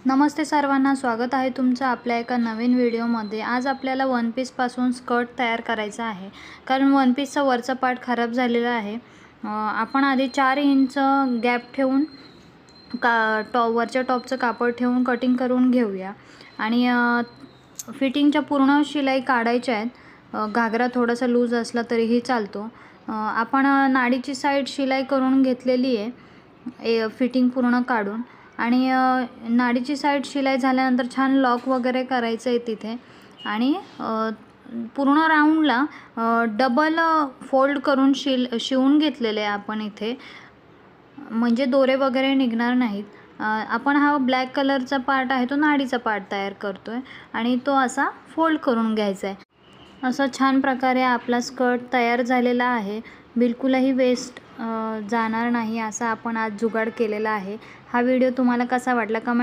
नमस्ते सर्वांना, स्वागत आहे तुमचं आपल्या एका नवीन व्हिडिओमध्ये। आज आपल्याला वन पीसपासून स्कर्ट तयार करायचं आहे, कारण वन पीसचा वरचा पार्ट खराब झालेला आहे। आपण आधी 4 इंच गॅप ठेवून वरच्या टॉपचं कापड ठेवून कटिंग करून घेऊया आणि फिटिंगच्या पूर्ण शिलाई काढायच्या आहेत। घागरा थोडासा लूज असला तरीही चालतो। आपण नाडीची साईड शिलाई करून घेतलेली आहे फिटिंग पूर्ण काढून, आणि नाडीची साईड शिलाई झाल्यानंतर छान लॉक वगैरे करायचं आहे तिथे, आणि पूर्ण राऊंडला डबल फोल्ड करून शिवून घेतलेले आहे आपण इथे, म्हणजे दोरे वगैरे निघणार नाहीत। आपण हा ब्लॅक कलरचा पार्ट आहे तो नाडीचा पार्ट तयार करतोय आणि तो असा फोल्ड करून घ्यायचा आहे। असं छान प्रकारे आपला स्कर्ट तयार झालेला आहे। बिलकुलही वेस्ट जाणार नाही असा आपण आज जुगाड केलेला आहे। हा व्हिडिओ तुम्हाला कसा वाटला कमेंट